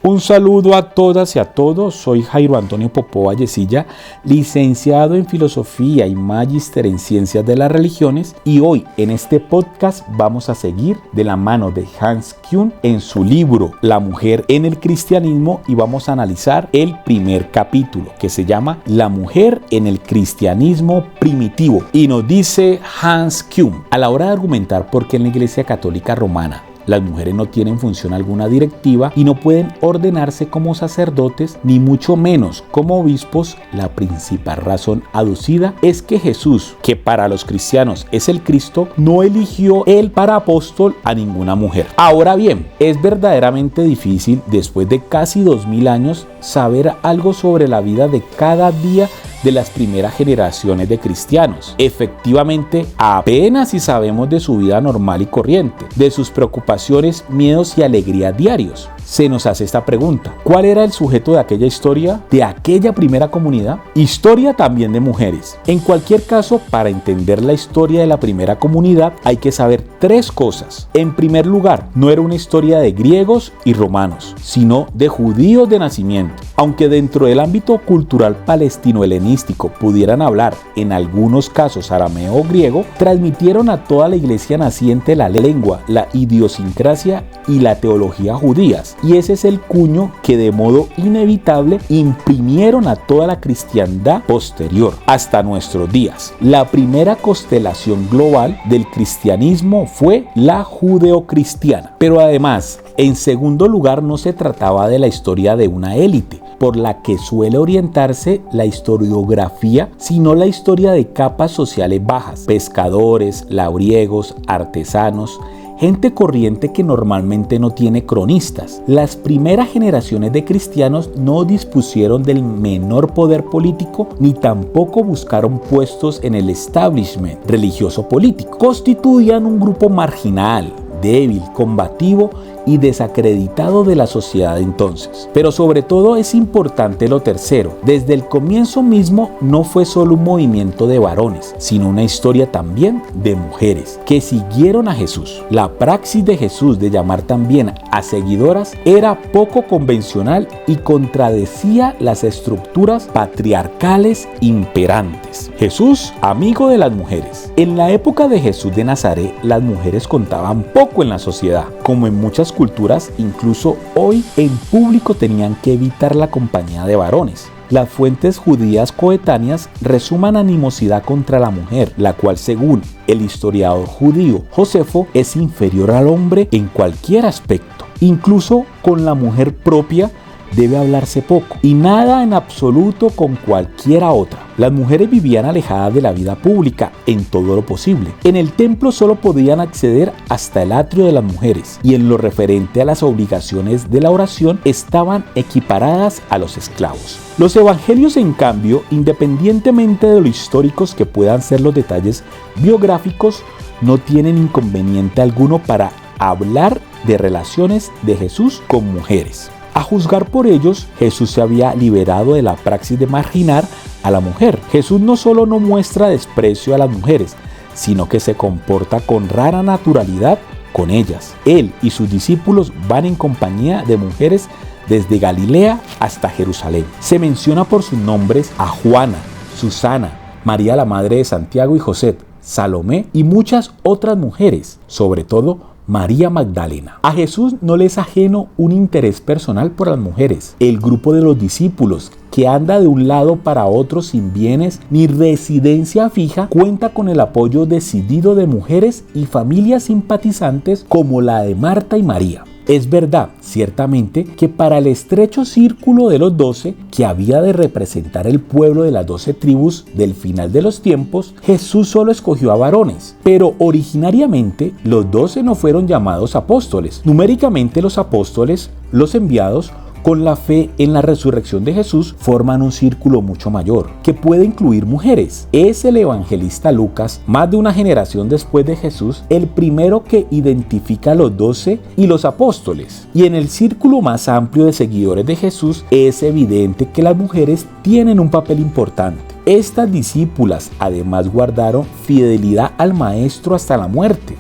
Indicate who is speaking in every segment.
Speaker 1: Un saludo a todas y a todos, soy Jairo Antonio Popó Vallecilla, licenciado en Filosofía y Magíster en Ciencias de las Religiones, y hoy en este podcast vamos a seguir de la mano de Hans Küng en su libro La mujer en el cristianismo y vamos a analizar el primer capítulo que se llama La mujer en el cristianismo primitivo, y nos dice Hans Küng: a la hora de argumentar por qué en la Iglesia Católica Romana las mujeres no tienen función alguna directiva y no pueden ordenarse como sacerdotes, ni mucho menos como obispos, la principal razón aducida es que Jesús, que para los cristianos es el Cristo, no eligió él para apóstol a ninguna mujer. Ahora bien, es verdaderamente difícil, después de casi 2000 años, saber algo sobre la vida de cada día de las primeras generaciones de cristianos. Efectivamente, apenas si sabemos de su vida normal y corriente, de sus preocupaciones, miedos y alegrías diarios. Se nos hace esta pregunta: ¿cuál era el sujeto de aquella historia, de aquella primera comunidad? Historia también de mujeres. En cualquier caso, para entender la historia de la primera comunidad hay que saber tres cosas. En primer lugar, no era una historia de griegos y romanos, sino de judíos de nacimiento. Aunque dentro del ámbito cultural palestino-helenístico pudieran hablar en algunos casos arameo o griego, transmitieron a toda la iglesia naciente la lengua, la idiosincrasia y la teología judías. Y ese es el cuño que de modo inevitable imprimieron a toda la cristiandad posterior hasta nuestros días. La primera constelación global del cristianismo fue la judeocristiana. Pero además, en segundo lugar, no se trataba de la historia de una élite, por la que suele orientarse la historiografía, sino la historia de capas sociales bajas: pescadores, labriegos, artesanos, gente corriente que normalmente no tiene cronistas. Las primeras generaciones de cristianos no dispusieron del menor poder político ni tampoco buscaron puestos en el establishment religioso político. Constituían un grupo marginal, débil, combativo y desacreditado de la sociedad entonces. Pero sobre todo es importante lo tercero: desde el comienzo mismo no fue solo un movimiento de varones, sino una historia también de mujeres que siguieron a Jesús. La praxis de Jesús de llamar también a seguidoras era poco convencional y contradecía las estructuras patriarcales imperantes. Jesús, amigo de las mujeres. En la época de Jesús de Nazaret, las mujeres contaban poco en la sociedad. Como en muchas culturas, incluso hoy en público tenían que evitar la compañía de varones. Las fuentes judías coetáneas resuman animosidad contra la mujer, la cual, según el historiador judío Josefo, es inferior al hombre en cualquier aspecto. Incluso con la mujer propia debe hablarse poco y nada en absoluto con cualquiera otra. Las mujeres vivían alejadas de la vida pública en todo lo posible. En el templo solo podían acceder hasta el atrio de las mujeres, y en lo referente a las obligaciones de la oración estaban equiparadas a los esclavos. Los evangelios, en cambio, independientemente de lo históricos que puedan ser los detalles biográficos, no tienen inconveniente alguno para hablar de relaciones de Jesús con mujeres. A juzgar por ellos, Jesús se había liberado de la praxis de marginar a la mujer. Jesús no solo no muestra desprecio a las mujeres, sino que se comporta con rara naturalidad con ellas. Él y sus discípulos van en compañía de mujeres desde Galilea hasta Jerusalén. Se menciona por sus nombres a Juana, Susana, María la madre de Santiago y José, Salomé y muchas otras mujeres, sobre todo María Magdalena. A Jesús no le es ajeno un interés personal por las mujeres. El grupo de los discípulos, que anda de un lado para otro sin bienes ni residencia fija, cuenta con el apoyo decidido de mujeres y familias simpatizantes como la de Marta y María. Es verdad, ciertamente, que para el estrecho círculo de los 12, que había de representar el pueblo de las 12 tribus del final de los tiempos, Jesús solo escogió a varones. Pero originariamente los 12 no fueron llamados apóstoles. Numéricamente los apóstoles, los enviados, con la fe en la resurrección de Jesús, forman un círculo mucho mayor, que puede incluir mujeres. Es el evangelista Lucas, más de una generación después de Jesús, el primero que identifica a los 12 y los apóstoles. Y en el círculo más amplio de seguidores de Jesús, es evidente que las mujeres tienen un papel importante. Estas discípulas además guardaron fidelidad al Maestro hasta la muerte.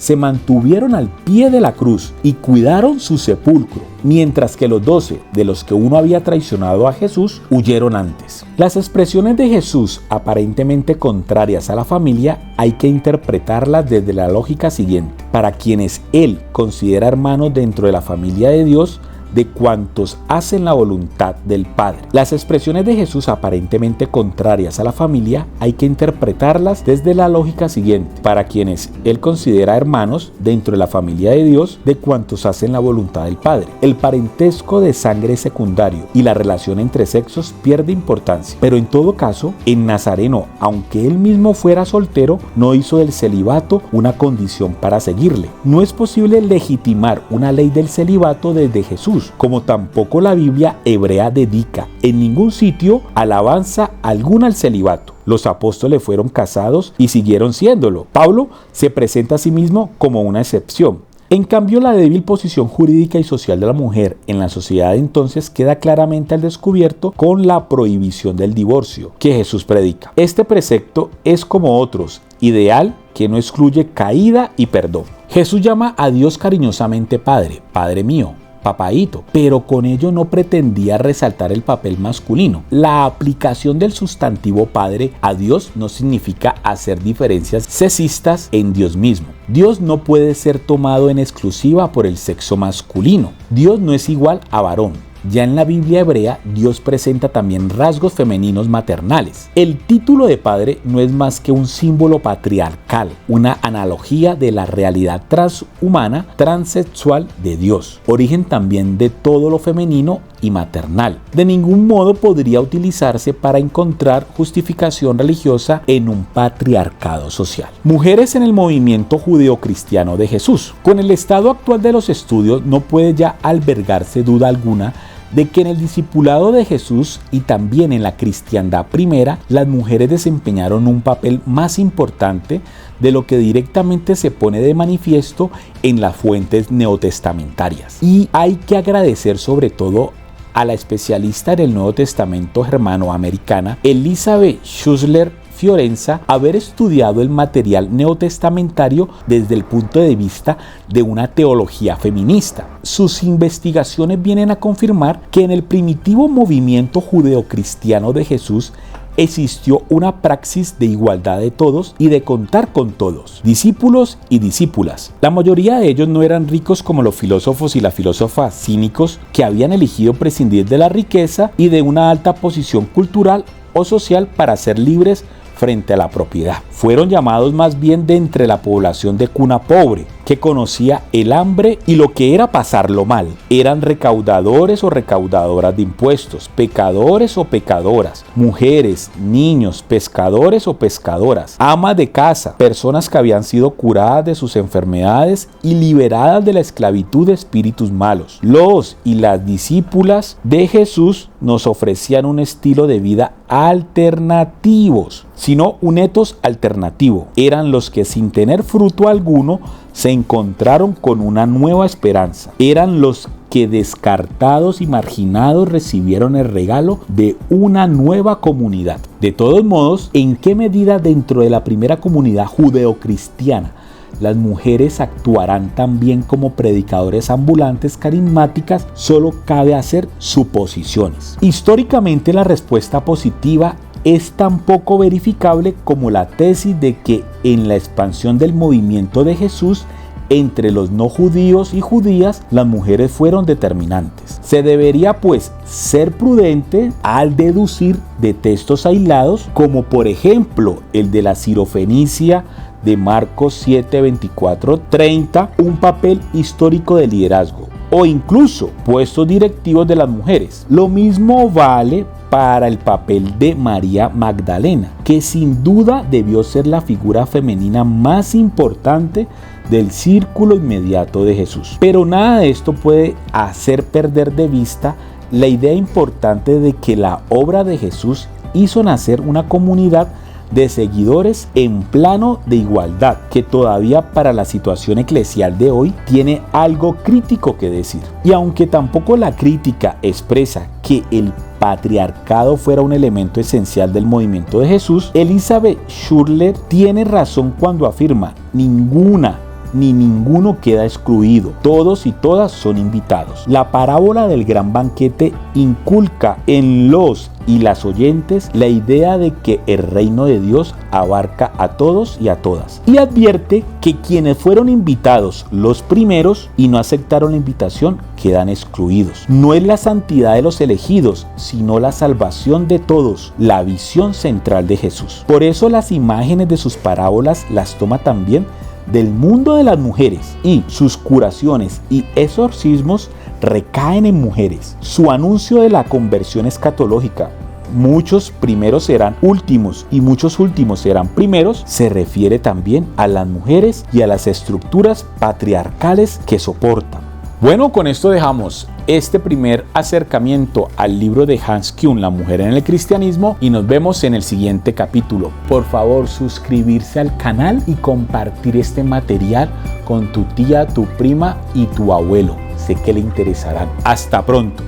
Speaker 1: se mantuvieron al pie de la cruz y cuidaron su sepulcro, mientras que los 12, de los que uno había traicionado a Jesús, huyeron antes. Las expresiones de Jesús, aparentemente contrarias a la familia, hay que interpretarlas desde la lógica siguiente. Para quienes Él considera hermanos dentro de la familia de Dios, de cuantos hacen la voluntad del Padre. Las expresiones de Jesús aparentemente contrarias a la familia hay que interpretarlas desde la lógica siguiente. Para quienes Él considera hermanos dentro de la familia de Dios, de cuantos hacen la voluntad del Padre. El parentesco de sangre es secundario y la relación entre sexos pierde importancia. Pero en todo caso, el Nazareno, aunque él mismo fuera soltero, no hizo del celibato una condición para seguirle. No es posible legitimar una ley del celibato desde Jesús, como tampoco la Biblia hebrea dedica en ningún sitio alabanza alguna al celibato. Los apóstoles fueron casados y siguieron siéndolo. Pablo se presenta a sí mismo como una excepción. En cambio, la débil posición jurídica y social de la mujer en la sociedad de entonces queda claramente al descubierto con la prohibición del divorcio que Jesús predica. Este precepto es, como otros, ideal que no excluye caída y perdón. Jesús llama a Dios cariñosamente Padre, Padre mío, papaíto, pero con ello no pretendía resaltar el papel masculino. La aplicación del sustantivo padre a Dios no significa hacer diferencias sexistas en Dios mismo. Dios no puede ser tomado en exclusiva por el sexo masculino. Dios no es igual a varón. Ya en la Biblia hebrea, Dios presenta también rasgos femeninos maternales. El título de padre no es más que un símbolo patriarcal, una analogía de la realidad transhumana, transexual de Dios, origen también de todo lo femenino y maternal. De ningún modo podría utilizarse para encontrar justificación religiosa en un patriarcado social. Mujeres en el movimiento judeocristiano de Jesús. Con el estado actual de los estudios no puede ya albergarse duda alguna de que en el discipulado de Jesús y también en la cristiandad primera, las mujeres desempeñaron un papel más importante de lo que directamente se pone de manifiesto en las fuentes neotestamentarias. Y hay que agradecer sobre todo a la especialista en el Nuevo Testamento germanoamericana Elizabeth Schussler Fiorenza haber estudiado el material neotestamentario desde el punto de vista de una teología feminista. Sus investigaciones vienen a confirmar que en el primitivo movimiento judeocristiano de Jesús existió una praxis de igualdad de todos y de contar con todos, discípulos y discípulas. La mayoría de ellos no eran ricos como los filósofos y las filósofas cínicos que habían elegido prescindir de la riqueza y de una alta posición cultural o social para ser libres frente a la propiedad. Fueron llamados más bien de entre la población de cuna pobre, que conocía el hambre y lo que era pasarlo mal. Eran recaudadores o recaudadoras de impuestos, pecadores o pecadoras, mujeres, niños, pescadores o pescadoras, amas de casa, personas que habían sido curadas de sus enfermedades y liberadas de la esclavitud de espíritus malos. Los y las discípulas de Jesús nos ofrecían un estilo de vida alternativos, sino un etos alternativo. Eran los que sin tener fruto alguno se encontraron con una nueva esperanza. Eran los que descartados y marginados recibieron el regalo de una nueva comunidad. De todos modos, ¿en qué medida dentro de la primera comunidad judeocristiana las mujeres actuarán también como predicadores ambulantes carismáticas? Solo cabe hacer suposiciones. Históricamente, la respuesta positiva es tan poco verificable como la tesis de que en la expansión del movimiento de Jesús entre los no judíos y judías, las mujeres fueron determinantes. Se debería pues ser prudente al deducir de textos aislados, como por ejemplo el de la Sirofenicia de Marcos 7, 24, 30, un papel histórico de liderazgo o incluso puestos directivos de las mujeres. Lo mismo vale para el papel de María Magdalena, que sin duda debió ser la figura femenina más importante del círculo inmediato de Jesús. Pero nada de esto puede hacer perder de vista la idea importante de que la obra de Jesús hizo nacer una comunidad de seguidores en plano de igualdad, que todavía para la situación eclesial de hoy tiene algo crítico que decir. Y aunque tampoco la crítica expresa que el patriarcado fuera un elemento esencial del movimiento de Jesús, Elizabeth Schussler tiene razón cuando afirma: ninguna ni ninguno queda excluido. Todos y todas son invitados. La parábola del gran banquete inculca en los y las oyentes la idea de que el reino de Dios abarca a todos y a todas. Y advierte que quienes fueron invitados los primeros y no aceptaron la invitación quedan excluidos. No es la santidad de los elegidos, sino la salvación de todos, la visión central de Jesús. Por eso las imágenes de sus parábolas las toma también del mundo de las mujeres, y sus curaciones y exorcismos recaen en mujeres. Su anuncio de la conversión escatológica, muchos primeros serán últimos y muchos últimos serán primeros, se refiere también a las mujeres y a las estructuras patriarcales que soportan. Bueno, con esto dejamos este primer acercamiento al libro de Hans Küng, La mujer en el cristianismo, y nos vemos en el siguiente capítulo. Por favor, suscribirse al canal y compartir este material con tu tía, tu prima y tu abuelo. Sé que le interesarán. Hasta pronto.